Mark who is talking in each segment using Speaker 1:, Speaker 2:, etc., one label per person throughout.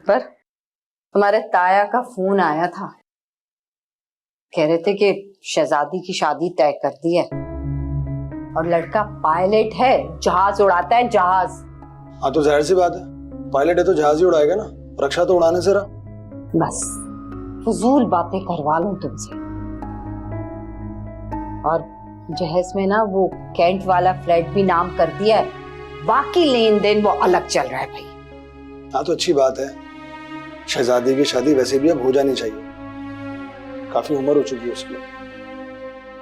Speaker 1: अकबर, तुम्हारे ताया का फोन आया था। कह रहे थे कि शहजादी की शादी तय कर दी है और लड़का पायलट है, जहाज उड़ाता है, जहाज।
Speaker 2: हाँ तो जाहिर सी बात है, पायलट है तो जहाज ही उड़ाएगा ना, रक्षा तो उड़ाने से रहा।
Speaker 1: बस फजूल बातें करवा लूं तुमसे। और जहेज में ना वो कैंट वाला फ्लैट भी नाम कर दिया है, बाकी लेन देन वो अलग चल रहा है भाई।
Speaker 2: हाँ तो अच्छी बात है, शहजादी की शादी वैसे भी अब हो जानी चाहिए, काफी उम्र हो चुकी है उसकी।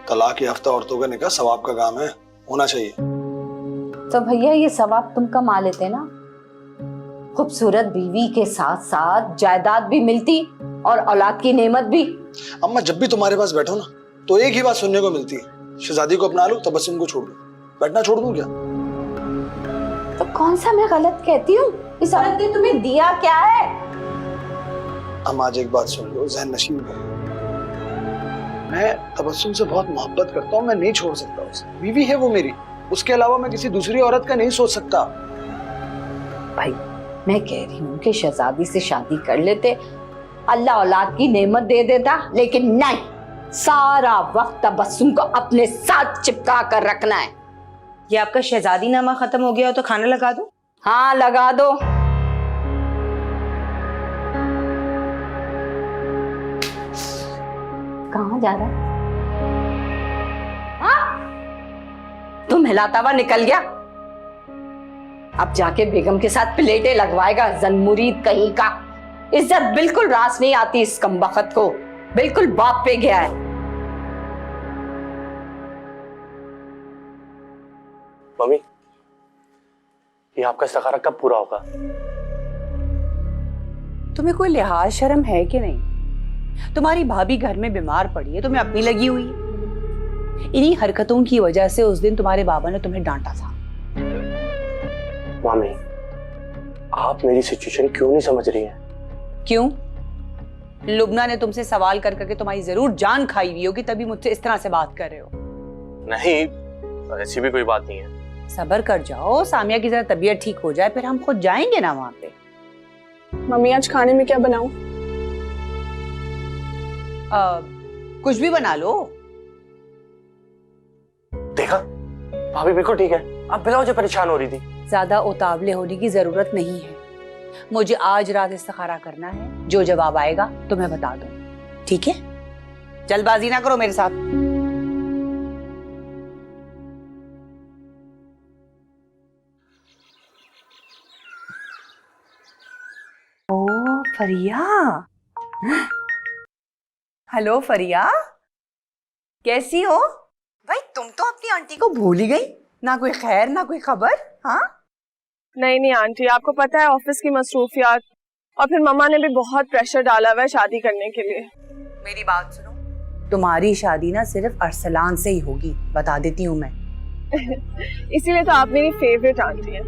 Speaker 2: तलाक याफ्ता औरतों का निकाह सवाब का काम है, होना चाहिए।
Speaker 1: तो भैया ये सवाब तुम कमा लेते ना, खूबसूरत बीवी के साथ साथ जायदाद भी मिलती और औलाद की नेमत भी।
Speaker 2: अम्मा जब भी तुम्हारे पास बैठो ना तो एक ही बात सुनने को मिलती है, शहजादी को अपना लो, तबस्सुम को छोड़ दो। बैठना छोड़ दूं क्या?
Speaker 1: तो कौन सा मैं गलत कहती हूँ? इस औरत ने तुम्हें दिया क्या है?
Speaker 2: हम आज एक बात सुन लो, ज़हन नशीन हो। मैं तबस्सुम से बहुत मोहब्बत करता हूँ, मैं नहीं छोड़ सकता उसे। बीवी है वो मेरी, उसके अलावा मैं किसी दूसरी औरत का नहीं सोच सकता।
Speaker 1: भाई मैं कह रही हूँ कि शहजादी से शादी कर लेते, अल्लाह औलाद की नेमत दे देता, लेकिन नहीं, सारा वक्त तबस्सुम को अपने साथ चिपका कर रखना है।
Speaker 3: ये आपका शहजादी नामा खत्म हो गया हो तो खाना लगा दो।
Speaker 1: हाँ लगा दो। कहाँ जा रहा है? हाँ? तुम हिलाता हुआ निकल गया, अब जाके बेगम के साथ प्लेटें लगवाएगा, जनमुरीद कहीं का। इज्जत बिल्कुल रास नहीं आती इस कमबख्त को, बिल्कुल बाप पे गया है।
Speaker 4: मम्मी, ये आपका इस्तिखारा कब पूरा होगा?
Speaker 3: तुम्हें कोई लिहाज शर्म है कि नहीं? तुम्हारी भाभी घर में बीमार पड़ी है, तुम्हें अपनी लगी हुई है। इन्हीं हरकतों की वजह से उस दिन तुम्हारे बाबा ने तुम्हें डांटा था।
Speaker 4: मम्मी, आप मेरी सिचुएशन क्यों नहीं समझ रही हैं?
Speaker 3: क्यों? लुबना ने तुमसे सवाल कर करके तुम्हारी जरूर जान खाई हुई होगी, तभी मुझसे इस तरह से बात कर रहे हो।
Speaker 4: नहीं, ऐसी भी कोई बात नहीं है।
Speaker 3: सब्र कर जाओ, सामिया की जरा तबीयत ठीक हो जाए, फिर हम खुद जाएंगे ना वहां पे।
Speaker 5: मम्मी आज खाने में क्या बनाऊं?
Speaker 3: कुछ भी बना लो।
Speaker 4: देखा, भाभी बिल्कुल ठीक है, आप बिना वजह परेशान हो रही थी।
Speaker 3: ज्यादा उतावले होने की जरूरत नहीं है, मुझे आज रात इस्तिखारा करना है, जो जवाब आएगा तुम्हें बता दो, ठीक है? जल्दबाजी ना करो मेरे साथ। ओ फरिया, हेलो फरिया, कैसी हो? भाई तुम तो अपनी आंटी को भूल ही गई, ना कोई खैर ना कोई खबर। हाँ
Speaker 5: नहीं आंटी, आपको पता है ऑफिस की मसरूफियात, और फिर मम्मा ने भी बहुत प्रेशर डाला हुआ है शादी करने के लिए।
Speaker 3: मेरी बात सुनो, तुम्हारी शादी ना सिर्फ अरसलान से ही होगी, बता देती हूँ मैं।
Speaker 5: इसीलिए तो आप मेरी फेवरेट आंटी हैं।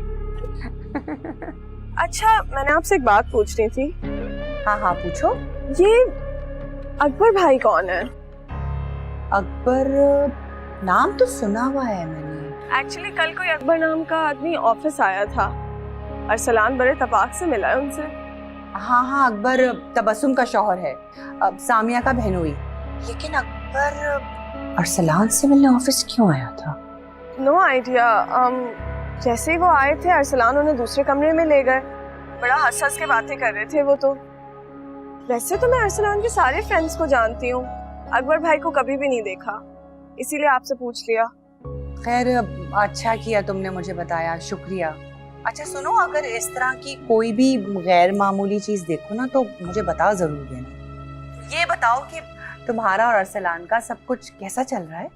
Speaker 5: अच्छा, मैंने आपसे एक बात पूछनी थी।
Speaker 3: हाँ हाँ पूछो।
Speaker 5: ये अकबर भाई कौन है?
Speaker 3: अकबर नाम तो सुना हुआ है मैंने।
Speaker 5: एक्चुअली कल कोई अकबर नाम का आदमी ऑफिस आया था, अरसलान बड़े तपाक से मिला है उनसे।
Speaker 3: हाँ अकबर तबस्सुम का शौहर है, सामिया का बहनोई। लेकिन अकबर अरसलान से मिलने ऑफिस क्यों आया था?
Speaker 5: No idea. जैसे ही वो आए थे, अरसलान उन्हें दूसरे कमरे में ले गए, बड़ा हंस हंस के बातें कर रहे थे वो तो। वैसे तो मैं अरसलान के सारे फ्रेंड्स को जानती हूँ, अकबर भाई को कभी भी नहीं देखा, इसीलिए आपसे पूछ लिया।
Speaker 3: खैर अच्छा किया तुमने मुझे बताया, शुक्रिया। अच्छा सुनो, अगर इस तरह की कोई भी गैर मामूली चीज देखो ना तो मुझे बता जरूर देना। ये बताओ कि तुम्हारा और अरसलान का सब कुछ कैसा चल रहा है?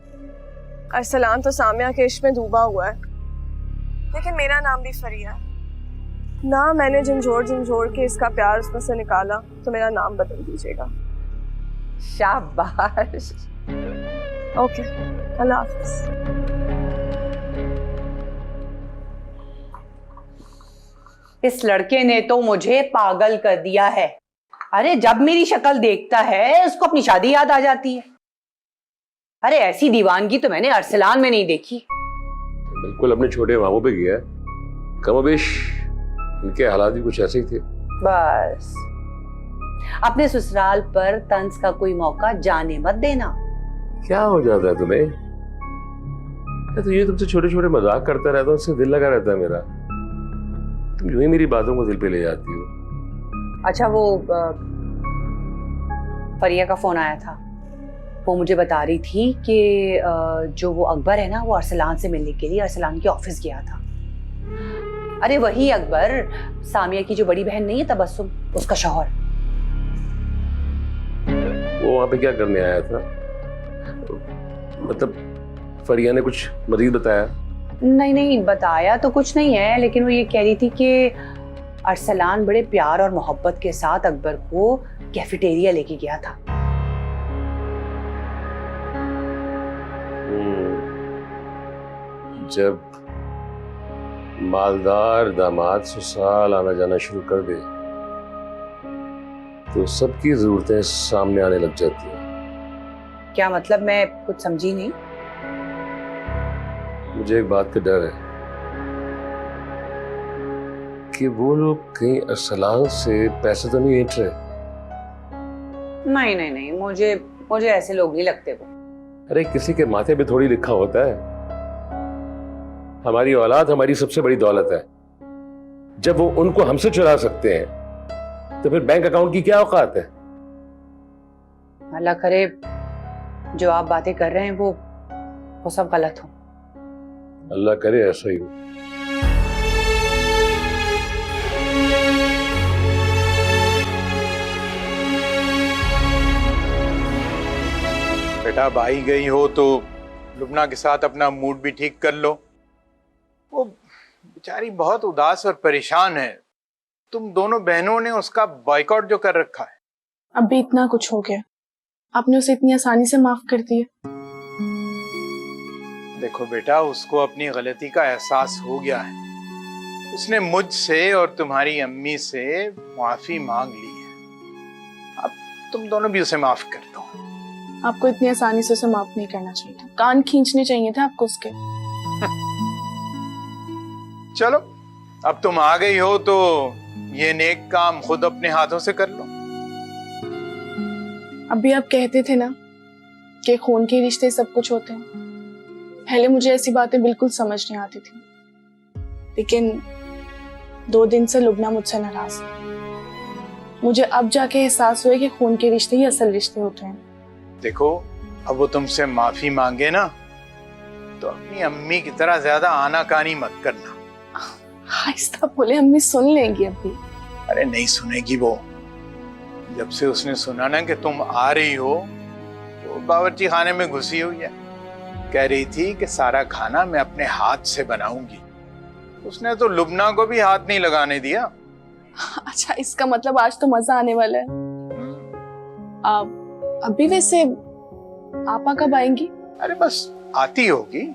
Speaker 5: अरसलान तो सामिया के इश्क में डूबा हुआ है, लेकिन मेरा नाम भी फरिया ना। मैंने झंझोड़ के इसका प्यार उसमें से निकाला, तो मेरा नाम बदल दीजिएगा।
Speaker 3: शाबाश।
Speaker 5: ओके, अल्लाह हाफिज।
Speaker 3: इस लड़के ने तो मुझे पागल कर दिया है। अरे जब मेरी शक्ल देखता है उसको अपनी शादी याद आ जाती है। अरे ऐसी दीवानगी तो मैंने अरसलान में नहीं देखी।
Speaker 6: बिल्कुल अपने छोटे मामू पे किया है, कमोबेश इनके हालात भी कुछ ऐसे ही थे।
Speaker 3: बस अपने ससुराल पर तंज का कोई मौका जाने मत देना।
Speaker 6: क्या हो जाता है तुम्हें? मैं तो ये तुमसे छोटे छोटे मजाक करता रहता हूँ, उससे दिल लगा रहता है मेरा। तुम यूं ही मेरी बातों को दिल पे ले जाती हो।
Speaker 3: अच्छा वो फरिया का फोन आया था, वो मुझे बता रही थी कि जो वो अकबर है ना, वो अरसलान से मिलने के लिए अरसलान के ऑफिस गया था। अरे वही अकबर, सामिया की जो बड़ी बहन नहीं है तबस्सुम, उसका शौहर।
Speaker 6: वो वहां पे क्या करने आया था? मतलब फरिया ने कुछ मजीद बताया?
Speaker 3: नहीं नहीं, बताया तो कुछ नहीं है, लेकिन वो ये कह रही थी कि अरसलान बड़े प्यार और मोहब्बत के साथ अकबर को कैफेटेरिया लेके गया था।
Speaker 6: जब मालदार दामाद ससुराल आना जाना शुरू कर दे तो सबकी जरूरतें सामने आने लग जाती हैं।
Speaker 3: क्या मतलब? मैं कुछ समझी नहीं।
Speaker 6: मुझे एक बात का डर है कि वो लोग कहीं अरसलान से पैसे तो नहीं ऐंठ रहे।
Speaker 3: नहीं नहीं नहीं, मुझे ऐसे लोग नहीं लगते वो।
Speaker 6: अरे किसी के माथे पे थोड़ी लिखा होता है। हमारी औलाद हमारी सबसे बड़ी दौलत है। जब वो उनको हमसे चुरा सकते हैं तो फिर बैंक अकाउंट की क्या औकात है?
Speaker 3: अल्लाह करे जो आप बातें कर रहे हैं वो सब गलत हो।
Speaker 6: अल्लाह करे ऐसा ही हो।
Speaker 7: बेटा अब आई गई हो तो लुबना के साथ अपना मूड भी ठीक कर लो। वो बेचारी बहुत उदास और परेशान है। तुम दोनों बहनों ने उसका बॉयकॉट जो कर रखा है।
Speaker 5: अब भी इतना कुछ हो गया, आपने उसे इतनी आसानी से माफ कर दिया।
Speaker 7: देखो बेटा, उसको अपनी गलती का एहसास हो गया है। उसने मुझसे और तुम्हारी अम्मी से माफी मांग ली है। अब तुम दोनों भी उसे माफ कर दो।
Speaker 5: आपको इतनी आसानी से उसे माफ नहीं करना चाहिए था, कान खींचने चाहिए थे आपको उसके।
Speaker 7: चलो अब तुम आ गई हो तो ये नेक काम खुद अपने हाथों से कर लो।
Speaker 5: अभी आप कहते थे ना कि खून के रिश्ते सब कुछ होते हैं। पहले मुझे ऐसी बातें बिल्कुल समझ नहीं आती थी, लेकिन 2 दिन से लुबना मुझसे नाराज है। मुझे अब जाके एहसास हुआ कि खून के रिश्ते ही असल रिश्ते होते हैं।
Speaker 7: देखो अब वो तुमसे माफी मांगे ना तो अपनी अम्मी की तरह ज्यादा आनाकानी मत करना।
Speaker 5: आहिस्ता बोले, अम्मी सुन लेंगी अभी।
Speaker 7: अरे नहीं सुनेगी वो। जब से उसने सुना ना कि तुम आ रही हो तो बावर्ची खाने में घुसी हुई है। कह रही थी कि सारा खाना मैं अपने हाथ से बनाऊंगी। उसने तो लुबना को भी हाथ नहीं लगाने दिया।
Speaker 5: अच्छा, इसका मतलब आज तो मजा आने वाला है। अभी वैसे आपा कब आएंगी?
Speaker 7: अरे बस आती होगी।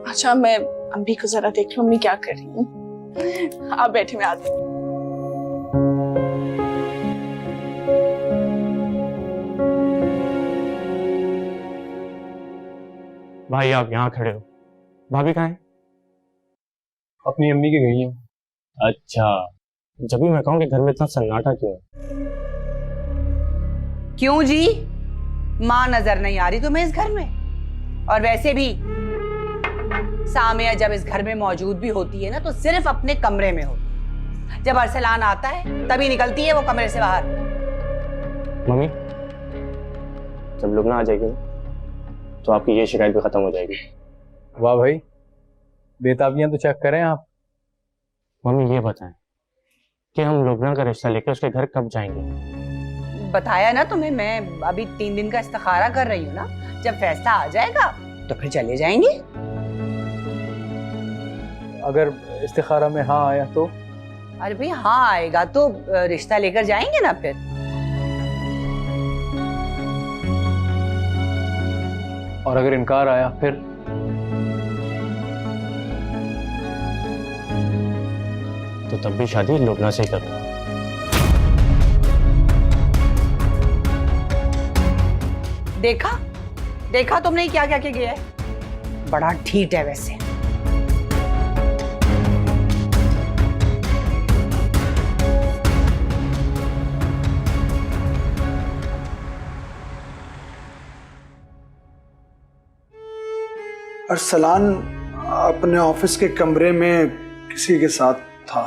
Speaker 5: अच्छा, मैं अम्मी को जरा देख लूं अम्मी क्या कर रही हूँ। आप बैठे, मैं आती हूँ।
Speaker 4: भाई आप यहाँ खड़े हो, भाभी कहाँ है?
Speaker 8: अपनी अम्मी की गई हैं।
Speaker 4: अच्छा, जब भी मैं कहूँ कि घर में इतना सन्नाटा क्यों है?
Speaker 3: क्यों जी, माँ नजर नहीं आ रही तुम्हें इस घर में? और वैसे भी सामिया जब इस घर में मौजूद भी होती है ना तो सिर्फ अपने कमरे में होती है। जब अरसलान आता है तभी निकलती है वो कमरे से बाहर।
Speaker 4: मम्मी, जब लुबना आ जाएगी ना तो आपकी ये शिकायत भी खत्म हो जाएगी।
Speaker 8: वाह भाई, बेताबियां तो चेक करें आप।
Speaker 4: मम्मी ये बताएं कि हम लुबना का रिश्ता लेकर उसके घर कब जाएंगे?
Speaker 3: बताया ना तुम्हें, मैं अभी 3 दिन का इस्तिखारा कर रही हूँ ना। जब फैसला आ जाएगा तो फिर चले जाएंगे।
Speaker 8: अगर इस्तिखारा में हाँ आया तो?
Speaker 3: अरे भाई हाँ आएगा तो रिश्ता लेकर जाएंगे ना फिर।
Speaker 8: और अगर इनकार आया फिर?
Speaker 4: तो तब भी शादी लुबना से ही करूंगा।
Speaker 3: देखा देखा तुमने क्या क्या किया है? बड़ा ढीठ है वैसे।
Speaker 2: अरसलान अपने ऑफिस के कमरे में किसी के साथ था।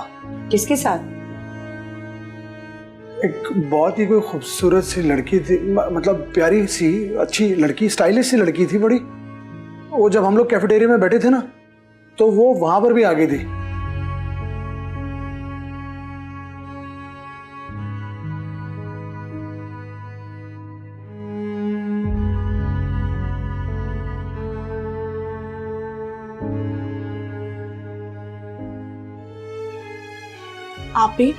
Speaker 3: किसके साथ?
Speaker 2: एक बहुत ही कोई खूबसूरत सी लड़की थी, मतलब प्यारी सी अच्छी लड़की, स्टाइलिश सी लड़की थी बड़ी। वो जब हम लोग कैफेटेरिया में बैठे थे ना, तो वो वहां पर भी आ गई थी।
Speaker 5: आप ही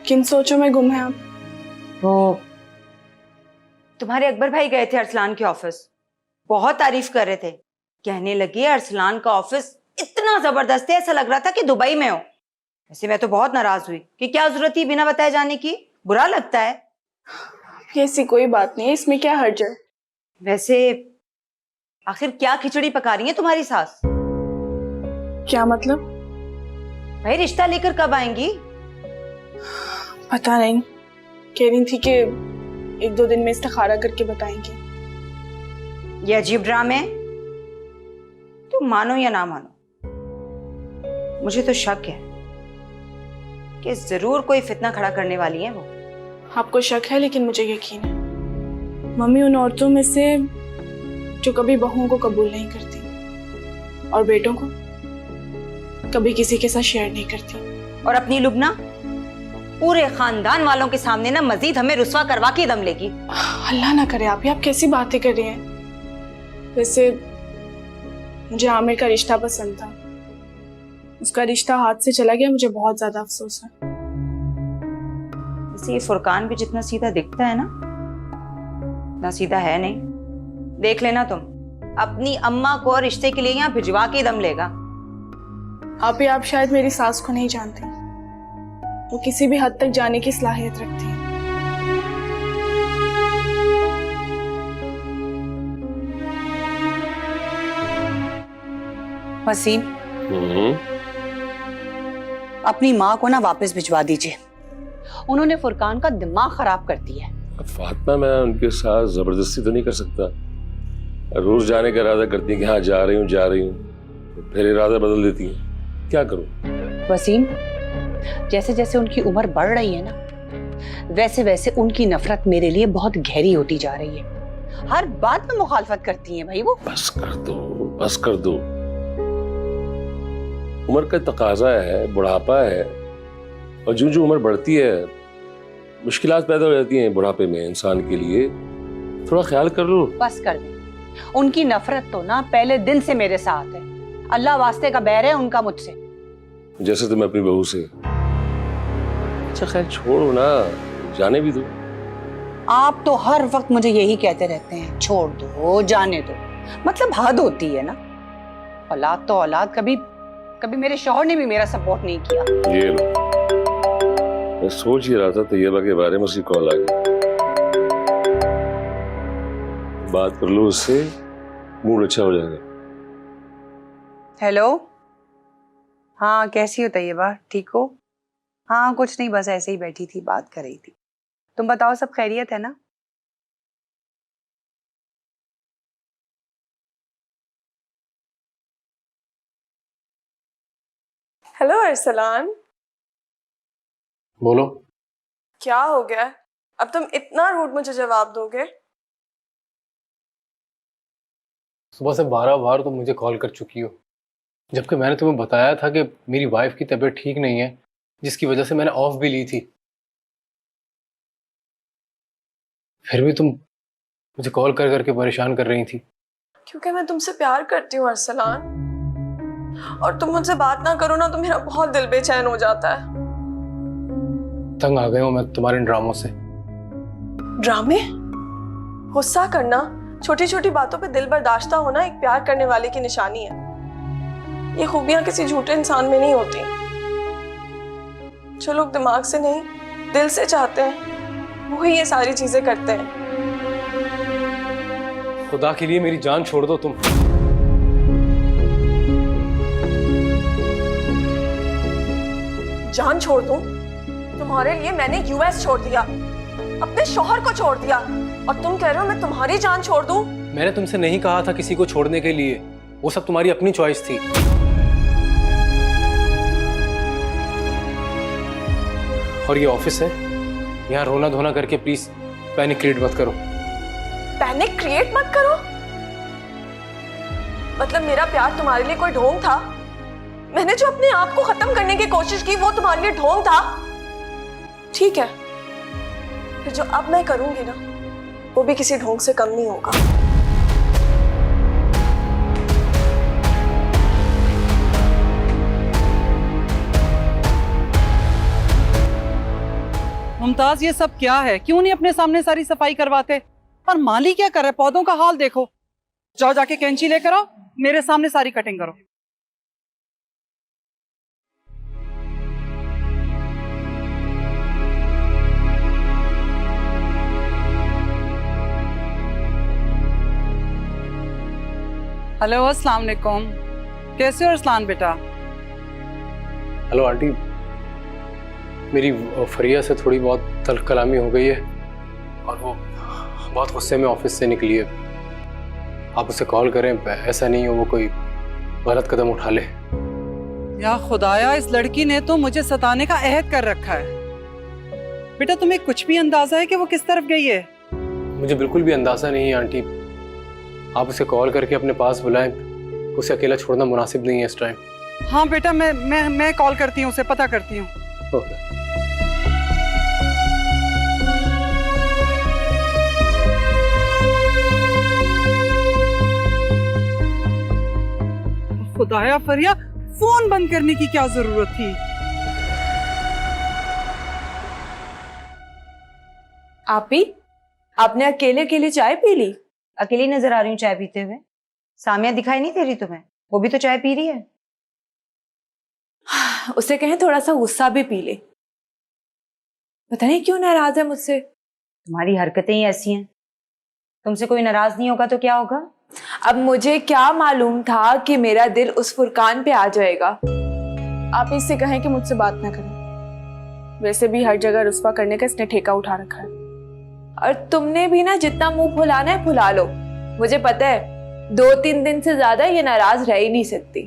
Speaker 5: किन सोचों में गुम हैं आप?
Speaker 3: वो तुम्हारे अकबर भाई गए थे अरसलान के ऑफिस, बहुत तारीफ कर रहे थे। कहने लगे अरसलान का ऑफिस इतना जबरदस्त है, ऐसा लग रहा था कि दुबई में हो। वैसे मैं तो बहुत नाराज हुई कि क्या जरूरत थी बिना बताए जाने की, बुरा लगता है।
Speaker 5: ऐसी कोई बात नहीं है, इसमें क्या हर्ज है?
Speaker 3: वैसे आखिर क्या खिचड़ी पका रही है तुम्हारी सास?
Speaker 5: क्या मतलब?
Speaker 3: भाई रिश्ता लेकर कब आएंगी?
Speaker 5: पता नहीं, कह रही थी कि 1-2 दिन में इस्तिखारा करके बताएंगी।
Speaker 3: ये अजीब ड्रामे हैं। तुम मानो या ना मानो, मुझे तो शक है कि जरूर कोई फितना खड़ा करने वाली है वो।
Speaker 5: आपको शक है, लेकिन मुझे यकीन है। मम्मी उन औरतों में से जो कभी बहुओं को कबूल नहीं करती और बेटों को कभी किसी के साथ शेयर नहीं करती।
Speaker 3: और अपनी लुबना पूरे खानदान वालों के सामने ना मजीद हमें रुस्वा करवा के दम लेगी।
Speaker 5: अल्लाह ना करे आप कैसी बातें कर रही हैं? वैसे मुझे आमिर का रिश्ता पसंद था, उसका रिश्ता हाथ से चला गया, मुझे बहुत ज्यादा अफसोस है।
Speaker 3: वैसे ये फुरकान भी जितना सीधा दिखता है ना, ना सीधा है नहीं। देख लेना तुम, अपनी अम्मा को रिश्ते के लिए यहाँ भिजवा के दम लेगा।
Speaker 5: आप शायद मेरी सास को नहीं जानती, वो किसी भी हद तक जाने की सलाहियत रखती है।
Speaker 3: वसीम, अपनी माँ को ना वापस भिजवा दीजिए, उन्होंने फुरकान का दिमाग खराब कर दिया है।
Speaker 6: फातिमा, मैं उनके साथ जबरदस्ती तो नहीं कर सकता। रोज जाने का इरादा करती हैं कि हाँ जा रही हूँ, फिर इरादा बदल देती हैं। क्या करूं?
Speaker 3: वसीम, जैसे जैसे उनकी उम्र बढ़ रही है ना, वैसे वैसे उनकी नफरत मेरे लिए बहुत गहरी होती जा रही है। हर बात में मुखालफत करती हैं भाई वो।
Speaker 6: बस कर दो, बस कर दो। उम्र का तकाजा है, बुढ़ापा है, और जो जो उम्र बढ़ती है मुश्किलात पैदा हो जाती हैं बुढ़ापे में इंसान के लिए। थोड़ा ख्याल कर लो।
Speaker 3: बस कर दे, उनकी नफरत तो ना पहले दिन से मेरे साथ है। अल्लाह वास्ते का बैर है उनका मुझसे,
Speaker 6: जैसे तुम अपनी बहू से। अच्छा खैर छोड़ो ना, जाने भी दो।
Speaker 3: आप तो हर वक्त मुझे यही कहते रहते हैं, छोड़ दो, जाने दो। मतलब हद होती है ना। औलाद तो औलाद, कभी कभी मेरे शौहर ने भी मेरा सपोर्ट नहीं किया।
Speaker 6: ये लो, मैं सोच ही रहा था तैयबा के बारे में, उसकी कॉल आ गई। बात कर लो उससे, मूड अच्छा हो जाएगा।
Speaker 3: हेलो, हाँ कैसी हो तैयबा, ठीक हो? हाँ कुछ नहीं, बस ऐसे ही बैठी थी, बात कर रही थी। तुम बताओ, सब खैरियत है ना?
Speaker 5: हेलो अरसलान।
Speaker 8: बोलो।
Speaker 5: क्या हो गया? अब तुम इतना रूड मुझे जवाब दोगे?
Speaker 8: सुबह से 12 बार तुम मुझे कॉल कर चुकी हो, जबकि मैंने तुम्हें बताया था कि मेरी वाइफ की तबीयत ठीक नहीं है, जिसकी वजह से मैंने ऑफ भी ली थी। फिर भी तुम मुझे कॉल कर करके परेशान कर रही थी।
Speaker 5: क्योंकि मैं तुमसे प्यार करती हूँ अरसलान, और तुम मुझसे बात ना करो ना तो मेरा बहुत दिल बेचैन हो जाता है।
Speaker 8: तंग आ गए हूँ मैं तुम्हारे ड्रामों से।
Speaker 5: ड्रामे? गुस्सा करना, छोटी छोटी बातों पे दिल बर्दाश्ता होना एक प्यार करने वाले की निशानी है। ये खूबियां किसी झूठे इंसान में नहीं होती। जो लोग दिमाग से नहीं दिल से चाहते हैं वही ये सारी चीजें करते हैं।
Speaker 8: खुदा के लिए मेरी जान छोड़ दो तुम।
Speaker 5: जान छोड़ दूं? तुम्हारे लिए मैंने यूएस छोड़ दिया, अपने शौहर को छोड़ दिया, और तुम कह रहे हो मैं तुम्हारी जान छोड़ दूं?
Speaker 8: मैंने तुमसे नहीं कहा था किसी को छोड़ने के लिए, वो सब तुम्हारी अपनी चॉइस थी। और ये ऑफिस है, यहाँ रोना धोना करके प्लीज पैनिक क्रिएट मत करो।
Speaker 5: पैनिक क्रिएट मत करो? मतलब मेरा प्यार तुम्हारे लिए कोई ढोंग था? मैंने जो अपने आप को खत्म करने की कोशिश की वो तुम्हारे लिए ढोंग था? ठीक है, फिर जो अब मैं करूंगी ना वो भी किसी ढोंग से कम नहीं होगा।
Speaker 9: मुमताज, ये सब क्या है? क्यों नहीं अपने सामने सारी सफाई करवाते? और माली क्या कर रहे? पौधों का हाल देखो। जाओ जाके कैंची लेकर आओ, मेरे सामने सारी कटिंग करो। हेलो, अस्सलाम वालेकुम। कैसे हो अरसलान बेटा?
Speaker 8: हेलो आंटी, मेरी फरिया से थोड़ी बहुत तल्ख कलामी हो गई है और वो बहुत गुस्से में ऑफिस से निकली है। आप उसे कॉल करें, ऐसा नहीं हो वो कोई गलत कदम उठा ले।
Speaker 9: या खुदाया, इस लड़की ने तो मुझे सताने का अहद कर रखा है। बेटा, तुम्हें कुछ भी अंदाजा है कि वो किस तरफ गई है?
Speaker 8: मुझे बिल्कुल भी अंदाजा नहीं है आंटी। आप उसे कॉल करके अपने पास बुलाएं, उसे अकेला छोड़ना मुनासिब नहीं है इस टाइम।
Speaker 9: हाँ बेटा, मैं कॉल करती हूँ, उसे पता करती हूँ।
Speaker 8: ओके।
Speaker 9: खुदाया फरिया, फोन बंद करने की क्या जरूरत थी?
Speaker 5: आपी, आपने अकेले अकेले चाय पी ली?
Speaker 3: अकेली नजर आ रही हूँ चाय पीते हुए। सामिया दिखाई नहीं दे रही तुम्हें? वो भी तो चाय पी रही है।
Speaker 5: उसे कहें थोड़ा सा गुस्सा भी पी ले। पता नहीं क्यों नाराज है मुझसे।
Speaker 3: तुम्हारी हरकतें ही ऐसी हैं। तुमसे कोई नाराज नहीं होगा तो क्या होगा?
Speaker 5: अब मुझे क्या मालूम था कि मेरा दिल उस फुरकान पे आ जाएगा। आप इससे कहें कि मुझसे बात ना करें। वैसे भी हर जगह रुस्वा करने का इसने ठेका उठा रखा है। और तुमने भी ना जितना मुंह फुलाना है फुला लो। मुझे पता है 2-3 दिन से ज्यादा ये नाराज रह ही नहीं सकती।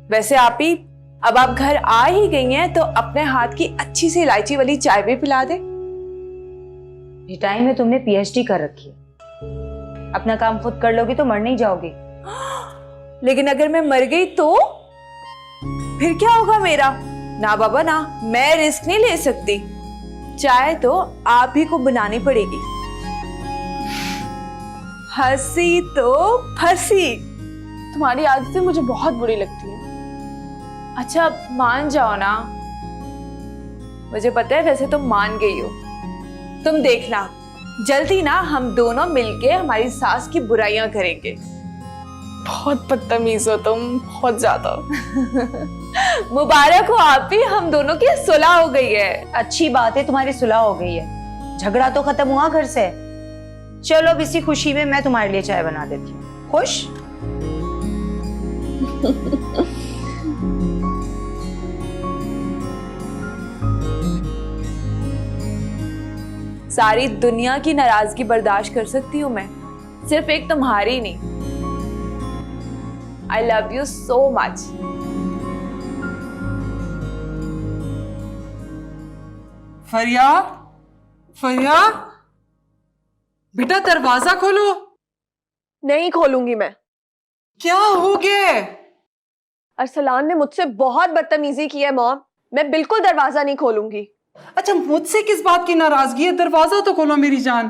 Speaker 5: वैसे आप ही, अब आप घर आ ही गई हैं तो अपने हाथ की अच्छी सी इलायची वाली चाय भी पिला दे।
Speaker 3: ये टाइम में तुमने पीएचडी कर रखी है। अपना काम खुद कर लोगी तो मर नहीं जाओगी।
Speaker 5: लेकिन अगर मैं मर गई तो फिर क्या होगा मेरा? ना बाबा ना, मैं रिस्क नहीं ले सकती। चाय तो आप ही को बनानी पड़ेगी। हंसी तो फंसी। तुम्हारी आदतें मुझे बहुत बुरी लगती है। अच्छा मान जाओ ना। मुझे पता है वैसे तुम मान गई हो। तुम देखना, जल्दी ना हम दोनों मिलके हमारी सास की बुराइयां करेंगे। बहुत बदतमीज हो तुम, बहुत ज्यादा। मुबारक हो आप ही, हम दोनों की सुलह हो गई है।
Speaker 3: अच्छी बात है, तुम्हारी सुलह हो गई है। झगड़ा तो खत्म हुआ घर से। चलो अब इसी खुशी में मैं तुम्हारे लिए चाय बना देती हूँ। खुश?
Speaker 5: सारी दुनिया की नाराजगी बर्दाश्त कर सकती हूँ मैं, सिर्फ एक तुम्हारी नहीं। I love you so much.
Speaker 9: Fariya, Fariya बेटा, दरवाजा खोलो।
Speaker 5: नहीं खोलूंगी मैं।
Speaker 9: क्या हो गया?
Speaker 5: अरसलान ने मुझसे बहुत बदतमीजी की है मॉम। मैं बिल्कुल दरवाजा नहीं खोलूंगी।
Speaker 9: अच्छा, मुझसे किस बात की नाराजगी है? दरवाजा तो खोलो मेरी जान।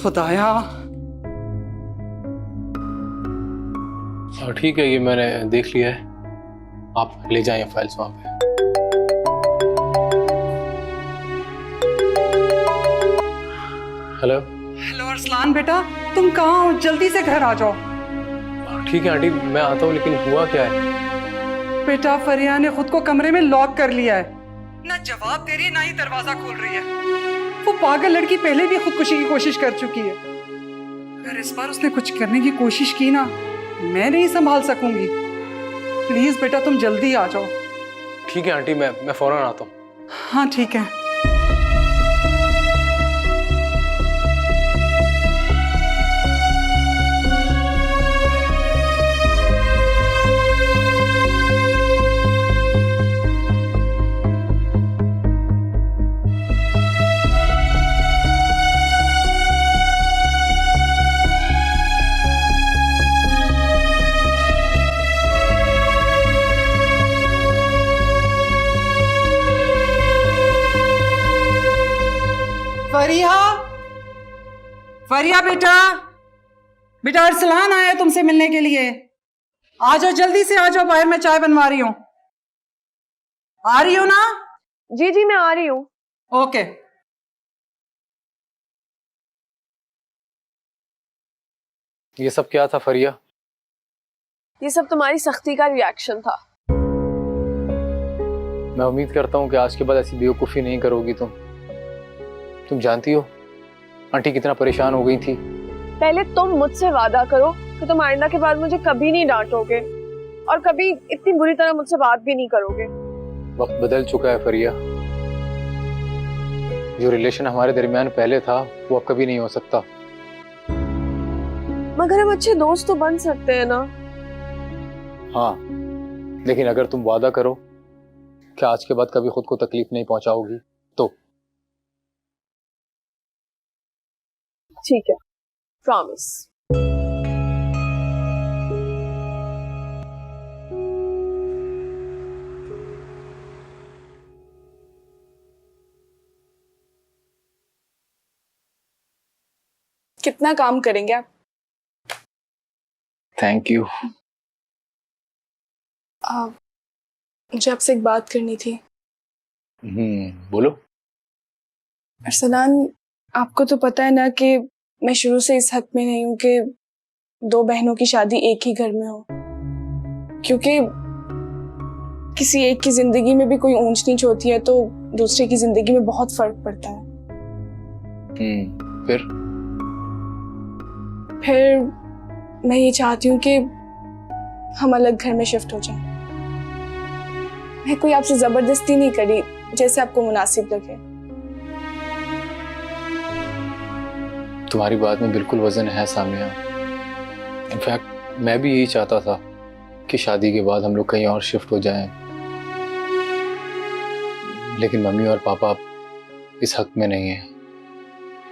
Speaker 9: खुदाया।
Speaker 8: ठीक है, ये मैंने देख लिया है। आप ले जाएं फाइल्स वहां पे। हेलो
Speaker 9: हेलो अरसलान बेटा, तुम कहाँ हो? जल्दी से घर आ जाओ।
Speaker 8: ठीक है आंटी, मैं आता हूँ, लेकिन हुआ क्या है?
Speaker 9: बेटा, फरिया ने खुद को कमरे में लॉक कर लिया है। ना जवाब दे रही है, ना ही दरवाजा खोल रही है। वो पागल लड़की पहले भी खुदकुशी की कोशिश कर चुकी है। अगर इस बार उसने कुछ करने की कोशिश की ना, मैं नहीं संभाल सकूंगी। प्लीज बेटा, तुम जल्दी आ जाओ।
Speaker 8: ठीक है आंटी, मैं फौरन आता हूँ।
Speaker 9: हाँ ठीक है। फरिया, फरिया बेटा, बेटा अरसलान आया तुमसे मिलने के लिए। आ जाओ, जल्दी से आ जाओ, बाहर मैं चाय बनवा रही हूँ। आ रही हो ना?
Speaker 5: जी जी मैं आ रही हूँ।
Speaker 9: ओके।
Speaker 8: ये सब क्या था फरिया?
Speaker 5: ये सब तुम्हारी सख्ती का रिएक्शन था।
Speaker 8: मैं उम्मीद करता हूँ कि आज के बाद ऐसी बेवकूफ़ी नहीं करोगी तुम जानती हो आंटी कितना परेशान हो गई थी।
Speaker 5: पहले तुम मुझसे वादा करो कि तुम आइंदा के बाद मुझे कभी नहीं डांटोगे और कभी इतनी बुरी तरह मुझसे बात भी नहीं करोगे।
Speaker 8: वक्त बदल चुका है फरिया। जो रिलेशन हमारे दरमियान पहले था वो अब कभी नहीं हो सकता।
Speaker 5: मगर हम अच्छे दोस्त तो बन सकते हैं ना?
Speaker 8: हाँ, लेकिन अगर तुम वादा करो कि आज के बाद कभी खुद को तकलीफ नहीं पहुंचाओगी तो।
Speaker 5: ठीक है, प्रॉमिस। कितना काम करेंगे आप?
Speaker 8: Thank you.
Speaker 5: मुझे आपसे एक बात करनी थी।
Speaker 8: बोलो।
Speaker 5: अरसलान, आपको तो पता है ना कि मैं शुरू से इस हक में नहीं हूं कि दो बहनों की शादी एक ही घर में हो, क्योंकि किसी एक की जिंदगी में भी कोई ऊंच नीच होती है तो दूसरे की जिंदगी में बहुत फर्क पड़ता है। फिर मैं ये चाहती हूँ कि हम अलग घर में शिफ्ट हो जाएं। मैं कोई आपसे जबरदस्ती नहीं करी, जैसे आपको मुनासिब लगे।
Speaker 8: तुम्हारी बात में बिल्कुल वजन है सामिया। इनफैक्ट मैं भी यही चाहता था कि शादी के बाद हम लोग कहीं और शिफ्ट हो जाएं, लेकिन मम्मी और पापा इस हक में नहीं है।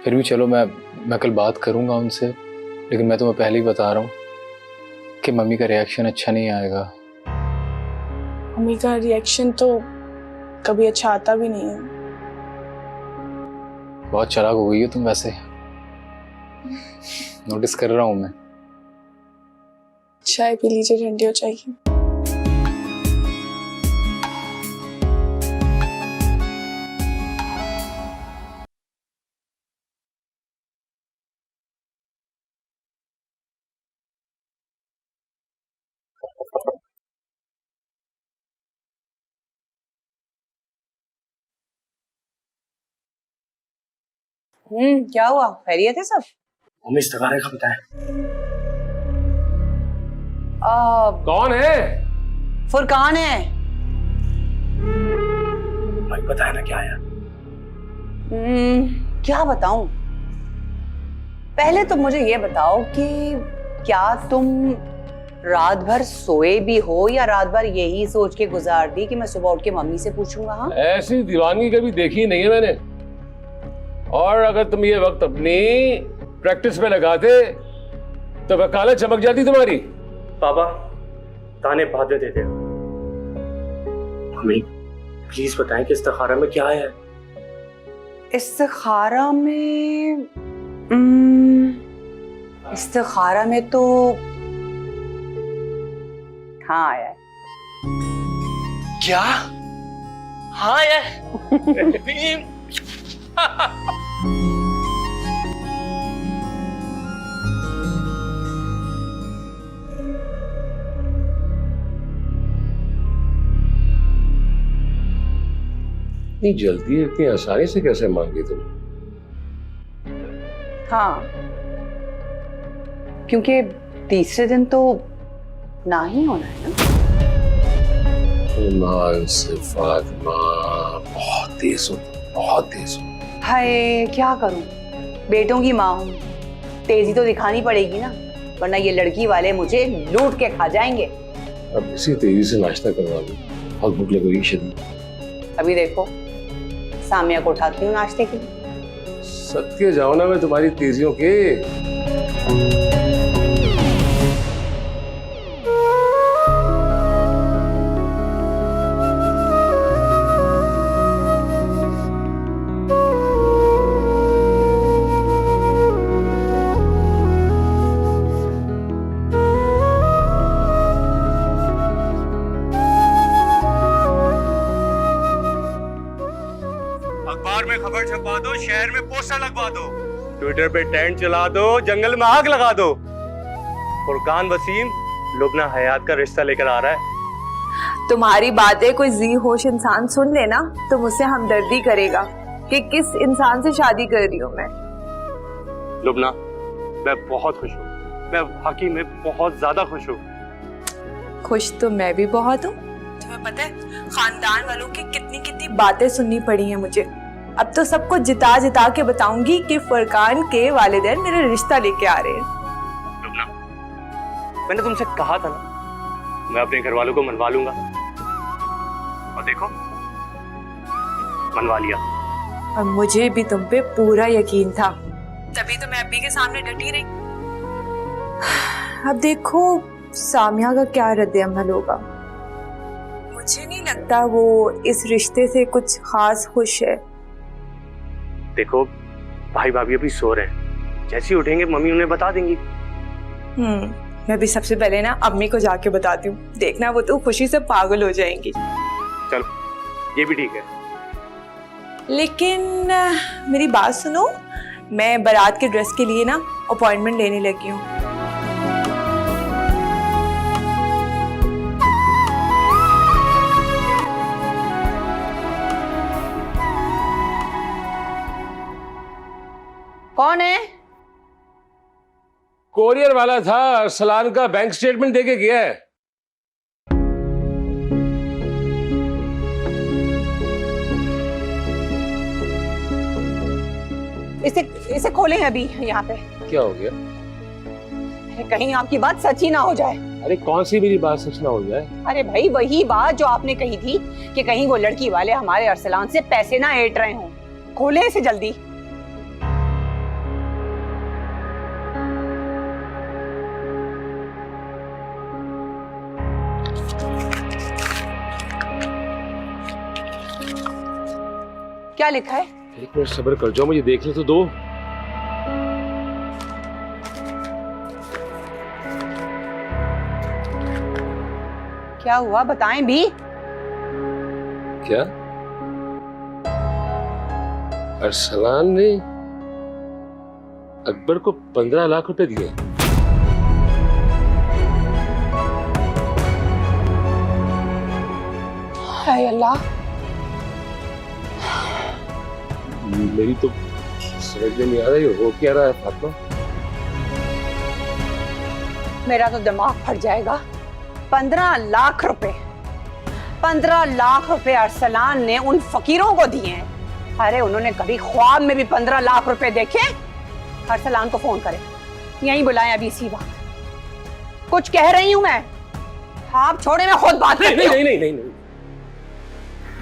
Speaker 8: फिर भी चलो मैं कल बात करूंगा उनसे, लेकिन मैं तुम्हें पहले ही बता रहा हूँ कि मम्मी का रिएक्शन अच्छा नहीं आएगा।
Speaker 5: मम्मी का रिएक्शन तो कभी अच्छा आता भी नहीं है।
Speaker 8: बहुत चालाक हो गई हो तुम वैसे, नोटिस कर रहा हूं मैं।
Speaker 5: चाय पी लीजिए, ठंडी हो जाएगी।
Speaker 3: क्या हुआ? खैरियत है सब?
Speaker 4: हमें इस्तखारे का पता है।
Speaker 6: कौन है?
Speaker 3: फुरकान है।
Speaker 4: भाई बताया ना क्या है?
Speaker 3: क्या बताऊं? पहले तो मुझे ये बताओ कि क्या तुम रात भर सोए भी हो या रात भर यही सोच के गुजार दी कि मैं सुबह उठ के मम्मी से पूछूंगा? हाँ,
Speaker 6: ऐसी दीवानगी कभी देखी नहीं है मैंने। और अगर तुम ये वक्त अपनी प्रैक्टिस में लगाते तो वकालत चमक जाती तुम्हारी।
Speaker 4: पापा ताने बाद में देते। मम्मी प्लीज बताएं कि इस्तिखारा में क्या है?
Speaker 3: इस्तिखारा में तो हाँ आया है।
Speaker 4: क्या? हाँ यार।
Speaker 6: इतनी जल्दी इतनी आसानी से कैसे मांगी तुम?
Speaker 3: हाँ, क्योंकि तीसरे दिन तो ना ही होना है ना।
Speaker 6: ईमान से फातिमा बहुत तेज हो, बहुत तेज हो।
Speaker 3: हाय, क्या करूं, बेटों की माँ हूं, तेजी तो दिखानी पड़ेगी ना, वरना ये लड़की वाले मुझे लूट के खा जाएंगे।
Speaker 6: अब इसी तेजी से नाश्ता करवा दो, बहुत भूख लग रही है शदीद।
Speaker 3: अभी देखो, सामिया को उठाती हूँ नाश्ते के लिए।
Speaker 6: सदके जाओ ना मैं तुम्हारी तेजियों के।
Speaker 10: अखबार में खबर छपवा दो, शहर में पोस्टर लगवा दो, ट्विटर पे टेंट चला दो, जंगल में आग लगा दो। फुरकान वसीम लुबना हयात का रिश्ता लेकर आ रहा है।
Speaker 5: तुम्हारी बातें कोई जी होश इंसान सुन लेना तो मुझसे हमदर्दी करेगा कि किस इंसान से शादी कर रही हूँ मैं।
Speaker 10: लुबना, मैं बहुत खुश हूँ, मैं वाकई में बहुत ज्यादा खुश हूँ।
Speaker 5: खुश तो मैं भी बहुत हूँ। तुम्हें पता है खानदान वालों की कितनी कितनी बातें सुननी पड़ी हैं मुझे। अब तो सबको जिता जिता के बताऊंगी कि फुरकान के वालिदैन मेरे रिश्ता लेके आ रहे हैं।
Speaker 10: लुबना, मैंने तुमसे कहा था ना, मैं अपने घर वालों को मनवा लूंगा, और देखो मनवा लिया।
Speaker 5: और मुझे भी तुम पे पूरा यकीन था, तभी तो मैं अब्बी के सामने डटी रही। अब देखो सामिया का क्या रद्द-ए-अमल होगा। मुझे नहीं लगता वो इस रिश्ते से कुछ खास खुश है।
Speaker 10: देखो भाई भाभी अभी सो रहे हैं, जैसे ही उठेंगे मम्मी उन्हें बता देंगी।
Speaker 5: मैं भी सबसे पहले ना अम्मी को जाके बताती हूँ, देखना वो तो खुशी से पागल हो जाएंगी।
Speaker 10: चलो ये भी ठीक है।
Speaker 5: लेकिन मेरी बात सुनो, मैं बारात के ड्रेस के लिए ना अपॉइंटमेंट लेने लगी हूँ।
Speaker 3: कौन है?
Speaker 6: कोरियर वाला था, अरसलान का बैंक स्टेटमेंट देके गया है।
Speaker 3: इसे खोलें अभी यहाँ पे।
Speaker 6: क्या हो गया?
Speaker 3: अरे कहीं आपकी बात सच ही ना हो जाए।
Speaker 6: अरे कौन सी मेरी बात सच ना हो जाए?
Speaker 3: अरे भाई वही बात जो आपने कही थी कि कहीं वो लड़की वाले हमारे अरसलान से पैसे ना ऐंठ रहे हों। खोले इसे जल्दी। क्या लिखा है?
Speaker 6: एक मिनट सब्र कर जाओ, मुझे देखने तो दो।
Speaker 3: क्या हुआ बताएं भी।
Speaker 6: क्या? अरसलान ने अकबर को 15 लाख रुपए दिए?
Speaker 3: हाय अल्लाह,
Speaker 6: मेरी तो समझ में नहीं आ रहा, ये हो क्या रहा है फातिमा?
Speaker 3: मेरा तो दिमाग फट जाएगा। 15 लाख रुपए, 15 लाख रुपए अरसलान ने उन फकीरों को दिए हैं। अरे उन्होंने कभी ख्वाब में भी 15 लाख रुपए देखे? अरसलान को फोन करें, यहीं बुलाएं अभी इसी वक्त। कुछ कह रही हूं मैं, आप छोड़े, मैं खुद बात करती हूं।
Speaker 6: नहीं।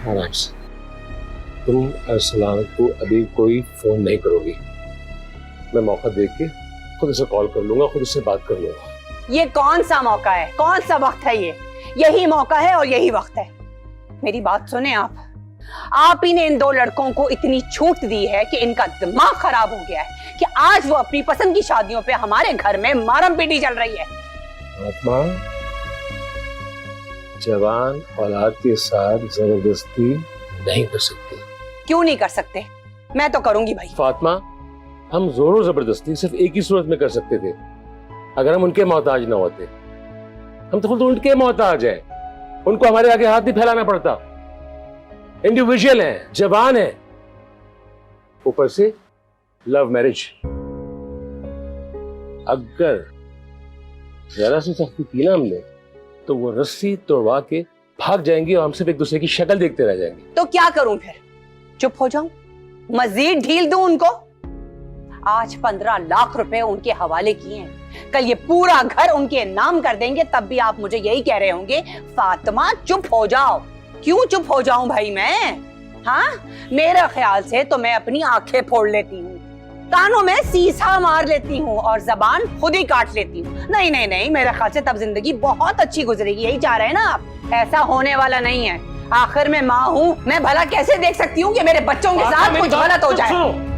Speaker 6: आराम से। तुम अरसलान को अभी कोई फोन नहीं करोगी। मैं मौका देख के खुद उसे कॉल कर लूंगा, खुद उससे बात कर लूंगा।
Speaker 3: ये कौन सा मौका है, कौन सा वक्त है? यही मौका है और यही वक्त है। मेरी बात सुने आप ही ने इन दो लड़कों को इतनी छूट दी है कि इनका दिमाग खराब हो गया है कि आज वो अपनी पसंद की शादियों पे हमारे घर में मारम पीटी चल रही है।
Speaker 6: फातिमा, जवान औलाद के साथ जबरदस्ती नहीं कर सकती।
Speaker 3: क्यों नहीं कर सकते? मैं तो करूंगी भाई।
Speaker 6: फातिमा, हम जोरों जबरदस्ती सिर्फ एक ही सूरत में कर सकते थे, अगर हम उनके मोहताज ना होते। हम तो खुद उनके मोहताज हैं, उनको हमारे आगे हाथ नहीं फैलाना पड़ता। इंडिविजुअल हैं, जवान हैं, ऊपर से लव मैरिज। अगर जरा सी सख्ती की ना हमने तो वो रस्सी तोड़वा के भाग जाएंगी और हम सिर्फ एक दूसरे की शक्ल देखते रह जाएंगे।
Speaker 3: तो क्या करूं फिर? चुप हो जाऊं? मजीद ढील दूं उनको? आज 15 लाख रुपए उनके हवाले किए हैं, कल ये पूरा घर उनके नाम कर देंगे, तब भी आप मुझे यही कह रहे होंगे फातिमा चुप हो जाओ। क्यों चुप हो जाऊं भाई मैं? हाँ, मेरे ख्याल से तो मैं अपनी आंखें फोड़ लेती हूँ, कानों में सीसा मार लेती हूँ और जबान खुद ही काट लेती हूँ। नहीं नहीं नहीं, मेरे ख्याल से तब जिंदगी बहुत अच्छी गुजरेगी। यही चाह रहे हैं ना आप? ऐसा होने वाला नहीं है। आखिर में माँ हूँ, मैं भला कैसे देख सकती हूँ कि मेरे बच्चों के साथ कुछ गलत हो जाए?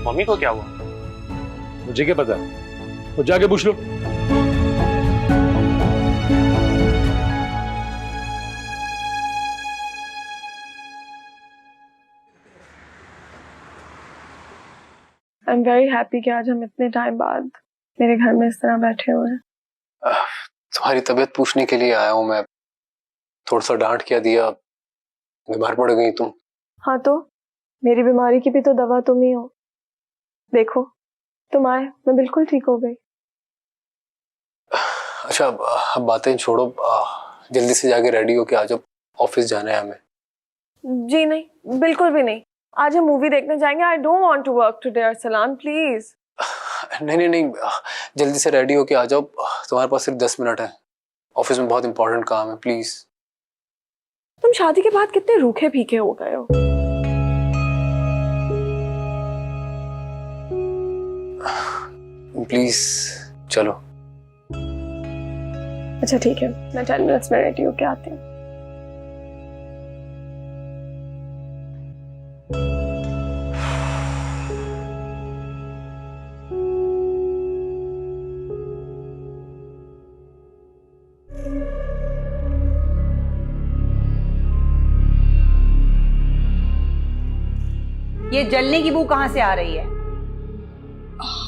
Speaker 4: मम्मी को क्या हुआ?
Speaker 6: मुझे क्या पता, वो जाके पूछ लो।
Speaker 5: आई एम वेरी हैप्पी कि आज हम इतने टाइम बाद मेरे घर में इस तरह बैठे हुए हैं।
Speaker 8: तुम्हारी तबीयत पूछने के लिए आया हूँ मैं। थोड़ा सा डांट क्या दिया, बीमार पड़ गई तुम।
Speaker 5: हाँ तो मेरी बीमारी की भी तो दवा तुम ही हो। देखो तुम आए, मैं बिल्कुल ठीक हो गई।
Speaker 8: अच्छा अब बातें छोड़ो, जल्दी से जाके रेडी होके आ जाओ, ऑफिस जाना है हमें।
Speaker 5: जी नहीं, बिल्कुल भी नहीं। आज हम मूवी देखने जाएंगे। I don't want to work today Arsalan, please.
Speaker 8: नहीं नहीं नहीं, जल्दी से रेडी होके आ जाओ, तुम्हारे पास सिर्फ 10 मिनट है, ऑफिस में बहुत इंपॉर्टेंट काम है, प्लीज।
Speaker 5: तुम शादी के बाद कितने रूखे फीके हो गए हो।
Speaker 8: प्लीज चलो।
Speaker 5: अच्छा ठीक है, मैं 10 मिनट्स में रेडी होके आती हूँ।
Speaker 3: ये जलने की बू कहाँ से आ रही है?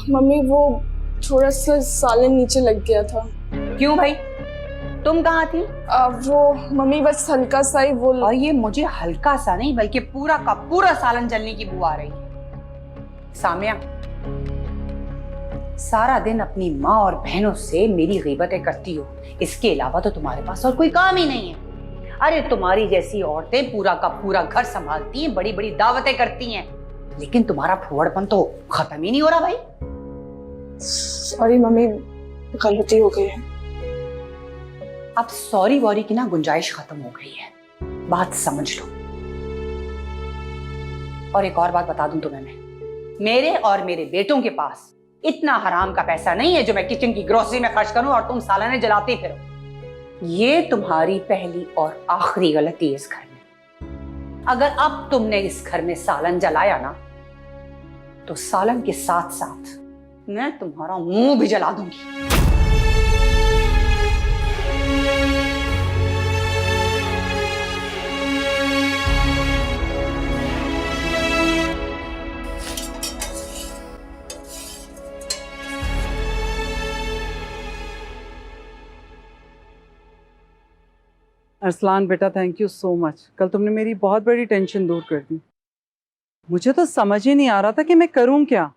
Speaker 5: मम्मी वो थोड़ा सा सालन नीचे लग गया था।
Speaker 3: क्यों भाई, तुम कहाँ थी?
Speaker 5: वो मम्मी बस हल्का सा ही वो।
Speaker 3: और ये मुझे हल्का सा नहीं बल्कि पूरा का पूरा सालन जलने की बू आ रही है। सामिया, सारा दिन अपनी माँ और बहनों से मेरी गीबतें करती हो, इसके अलावा तो तुम्हारे पास और कोई काम ही नहीं है। अरे तुम्हारी जैसी औरतें पूरा का पूरा घर संभालती हैं, बड़ी बड़ी दावतें करती हैं, लेकिन तुम्हारा फुहड़पन तो खत्म ही नहीं हो रहा भाई।
Speaker 5: सॉरी मम्मी, गलती हो गई है।
Speaker 3: अब सॉरी वॉरी की ना गुंजाइश खत्म हो गई है, बात समझ लो। और एक और बात बता दूं तुम्हें, मैं मेरे और मेरे बेटों के पास इतना हराम का पैसा नहीं है जो मैं किचन की ग्रोसरी में खर्च करूं और तुम सालाने जलाते फिरो। ये तुम्हारी पहली और आखिरी गलती है इस घर में। अगर अब तुमने इस घर में सालन जलाया ना, तो सालन के साथ साथ मैं तुम्हारा मुंह भी जला दूंगी।
Speaker 9: अरसलान बेटा, थैंक यू सो मच। कल तुमने मेरी बहुत बड़ी टेंशन दूर कर दी। मुझे तो समझ ही नहीं आ रहा था कि मैं करूं क्या।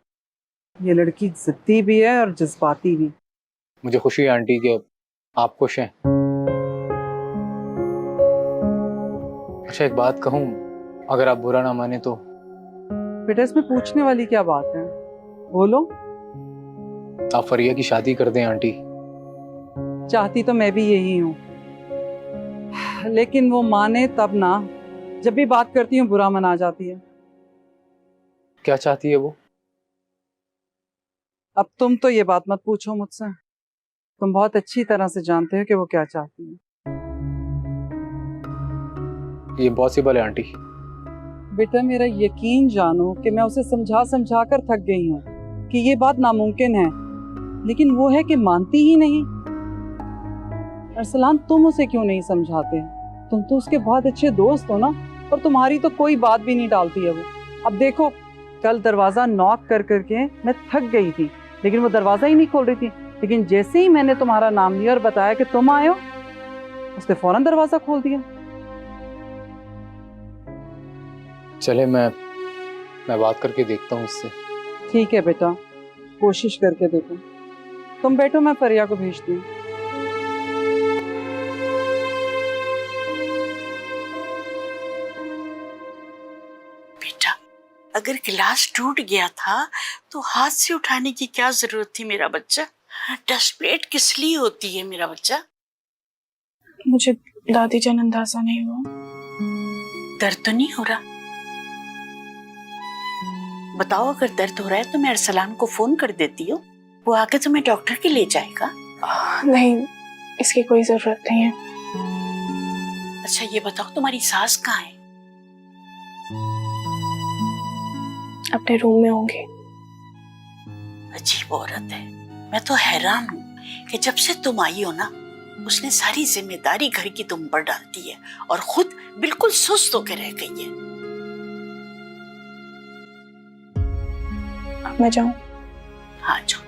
Speaker 9: ये लड़की जिद्दी भी है और जज्बाती भी।
Speaker 8: मुझे खुशी है आंटी कि आप खुश हैं। अच्छा एक बात कहूँ, अगर आप बुरा ना माने तो।
Speaker 9: बेटा इसमें पूछने वाली क्या बात है, बोलो।
Speaker 8: आप फरिया की शादी कर दें आंटी।
Speaker 9: चाहती तो मैं भी यही हूँ, लेकिन वो माने तब ना। जब भी बात करती हूँ बुरा मना जाती है।
Speaker 8: क्या चाहती है वो?
Speaker 9: अब तुम तो ये बात मत पूछो मुझसे, तुम बहुत अच्छी तरह से जानते हो कि वो क्या चाहती है।
Speaker 8: ये इम्पॉसिबल है आंटी।
Speaker 9: बेटा मेरा यकीन जानो कि मैं उसे समझा समझा कर थक गई हूँ कि ये बात नामुमकिन है, लेकिन वो है कि मानती ही नहीं। अरसलान तुम उसे क्यों नहीं समझाते? तुम तो उसके बहुत अच्छे दोस्त हो ना, और तुम्हारी तो कोई बात भी नहीं टालती है वो। अब देखो, कल दरवाजा नॉक कर करके मैं थक गई थी, लेकिन वो दरवाजा ही नहीं खोल रही थी। लेकिन जैसे ही मैंने तुम्हारा नाम लिया और बताया कि तुम आए हो, उसने फौरन दरवाजा खोल दिया।
Speaker 8: चले मैं बात करके देखता हूँ उससे।
Speaker 9: ठीक है बेटा, कोशिश करके देखो। तुम बैठो, मैं फरिया को भेजती हूँ।
Speaker 11: अगर गिलास टूट गया था तो हाथ से उठाने की क्या जरूरत थी मेरा बच्चा? डस्टप्लेट किस लिए होती है मेरा बच्चा?
Speaker 5: मुझे दादी जान अंदाजा नहीं हुआ।
Speaker 11: दर्द तो नहीं हो रहा? बताओ, अगर दर्द हो रहा है तो मैं अरसलान को फोन कर देती हूँ, वो आकर तुम्हें डॉक्टर के ले जाएगा।
Speaker 5: नहीं, इसकी कोई जरूरत नहीं है।
Speaker 11: अच्छा ये बताओ, तुम्हारी सास कहाँ है?
Speaker 5: अपने रूम में होंगे।
Speaker 11: अजीब औरत है। मैं तो हैरान हूँ कि जब से तुम आई हो ना, उसने सारी जिम्मेदारी घर की तुम पर डाल दी है और खुद बिल्कुल सुस्त होकर रह गई है।
Speaker 5: अब मैं जाऊं?
Speaker 11: हाँ जाओ।